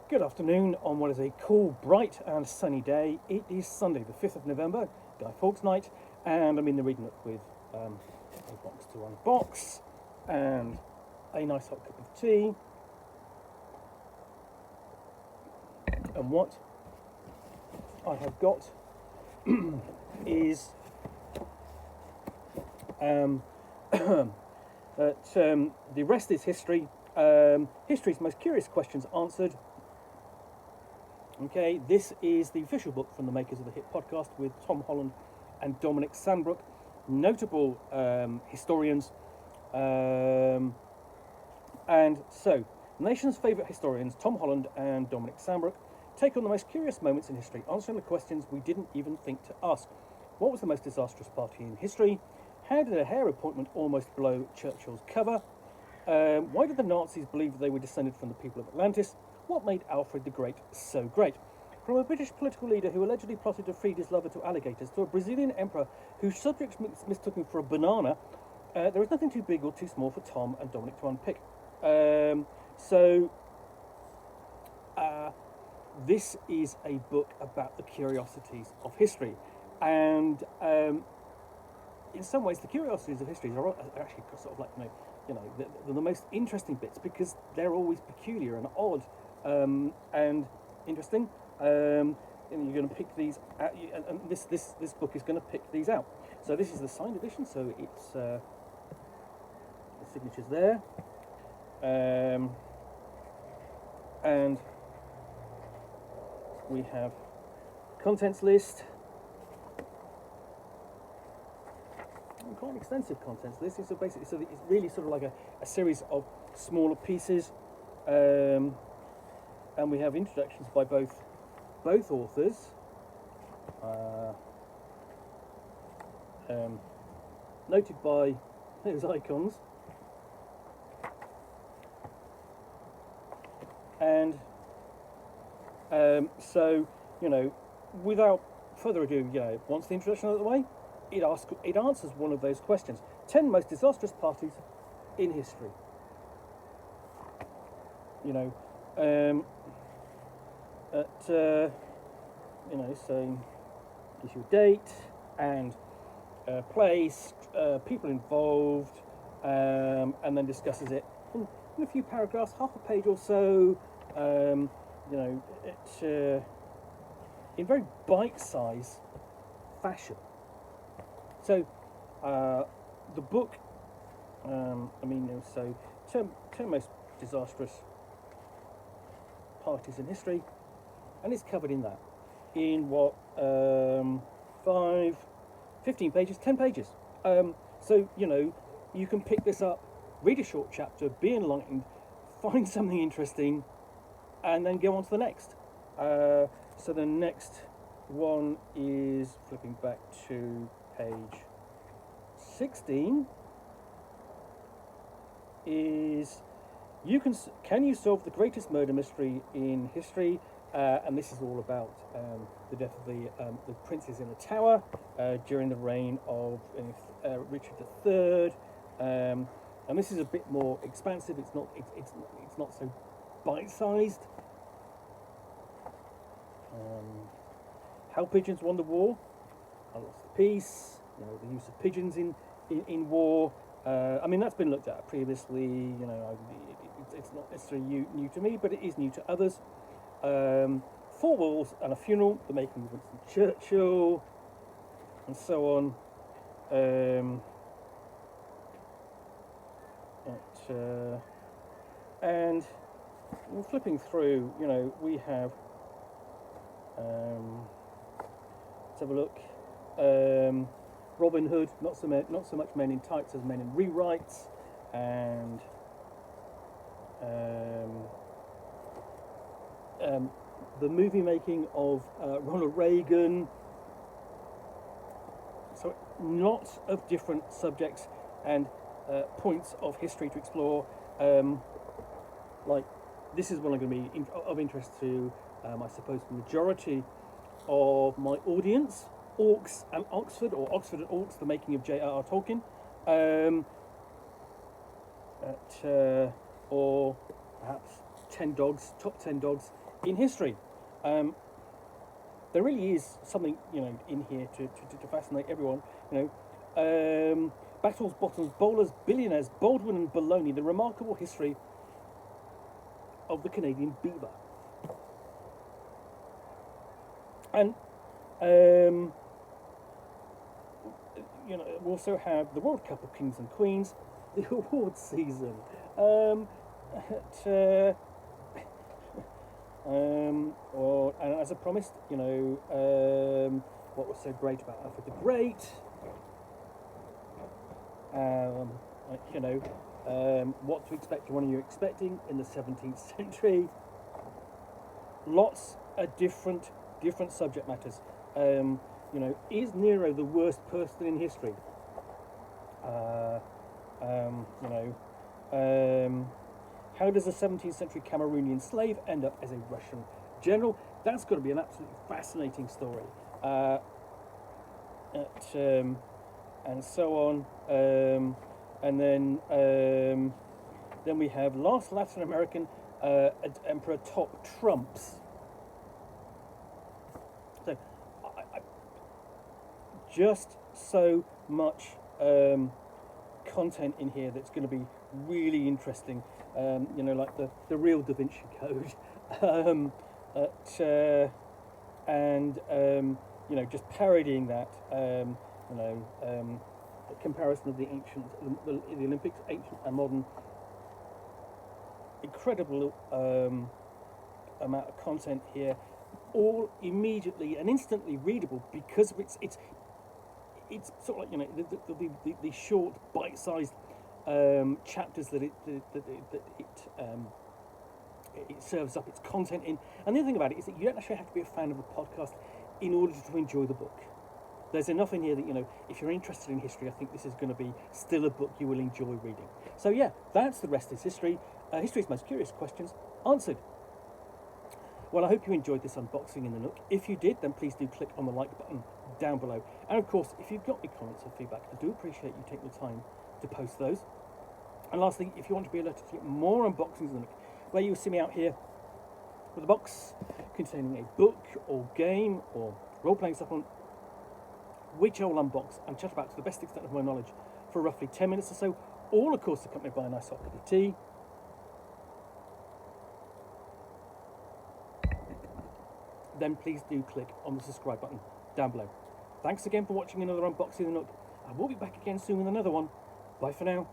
Good afternoon on what is a cool, bright and sunny day. It is Sunday the 5th of November, Guy Fawkes night, and I'm in the reading nook with a box to unbox and a nice hot cup of tea. And what I have got is that the rest is history. History's most curious questions answered. Okay, this is the official book from the makers of the hit podcast with Tom Holland and Dominic Sandbrook, notable historians. And so, the nation's favourite historians, Tom Holland and Dominic Sandbrook, take on the most curious moments in history, answering the questions we didn't even think to ask. What was the most disastrous party in history? How did a hair appointment almost blow Churchill's cover? Why did the Nazis believe they were descended from the people of Atlantis? What made Alfred the Great so great? From a British political leader who allegedly plotted to feed his lover to alligators to a Brazilian emperor whose subjects mistook him for a banana, there is nothing too big or too small for Tom and Dominic to unpick. This is a book about the curiosities of history, and in some ways the curiosities of history are actually sort of like the most interesting bits, because they're always peculiar and odd and interesting. And you're going to pick these out, and this book is going to pick these out. So this is the signed edition, so it's the signature's there, and we have contents list. Quite an extensive contents list. It's really sort of like a series of smaller pieces, and we have introductions by both authors, noted by those icons, and so without further ado, once the introduction out of the way, it answers one of those questions: 10 most disastrous parties in history. So gives you a date and place, people involved, and then discusses it in a few paragraphs, half a page or so. In very bite-sized fashion. So the book, 10 most disastrous parties in history, and it's covered in that, in 15 pages, 10 pages. So you can pick this up, read a short chapter, be enlightened, find something interesting, and then go on to the next. So the next one is, flipping back to page 16, is can you solve the greatest murder mystery in history? And this is all about the death of the princes in the Tower during the reign of Richard III. And this is a bit more expansive. It's not so bite-sized. How pigeons won the war. I lost the peace. The use of pigeons in war. That's been looked at previously. It's not necessarily new to me, but it is new to others. 4 Walls and a Funeral, the making of Winston Churchill, and so on. And flipping through, we have. Let's have a look. Robin Hood, not so much men in tights as men in rewrites, and the movie making of Ronald Reagan. So lots of different subjects and points of history to explore. This is one I'm going to be of interest to, I suppose, the majority of my audience. Orcs and Oxford, or Oxford and Orcs, the making of J.R.R. Tolkien. Or perhaps 10 dogs, top 10 dogs in history. There really is something, in here to fascinate everyone. Battles, bottoms, bowlers, billionaires, Baldwin and Baloney, the remarkable history of the Canadian beaver. And we also have the World Cup of Kings and Queens, the award season. And as I promised, what was so great about Alfred the Great? What to expect? What are you expecting in the 17th century? Lots of different subject matters. Is Nero the worst person in history? How does a 17th century Cameroonian slave end up as a Russian general? That's got to be an absolutely fascinating story. And so on. And then we have last Latin American emperor top trumps. So just so much content in here that's going to be really interesting. Like the real Da Vinci Code, just parodying that. The comparison of the ancient, the Olympics, ancient and modern. Incredible amount of content here, all immediately and instantly readable because of it's sort of like the short bite-sized chapters that it serves up its content in. And the other thing about it is that you don't actually have to be a fan of a podcast in order to enjoy the book. There's enough in here that, if you're interested in history, I think this is going to be still a book you will enjoy reading. So yeah, that's The Rest is History. History's Most Curious Questions Answered. Well, I hope you enjoyed this unboxing in the Nook. If you did, then please do click on the like button down below. And of course, if you've got any comments or feedback, I do appreciate you taking the time to post those. And lastly, if you want to be alerted to get more unboxings in the Nook, where you'll see me out here with a box containing a book or game or role-playing supplement, which I will unbox and chat about to the best extent of my knowledge for roughly 10 minutes or so, all of course accompanied by a nice hot cup of tea. Then please do click on the subscribe button down below. Thanks again for watching another unboxing of the Nook. I will be back again soon with another one. Bye for now.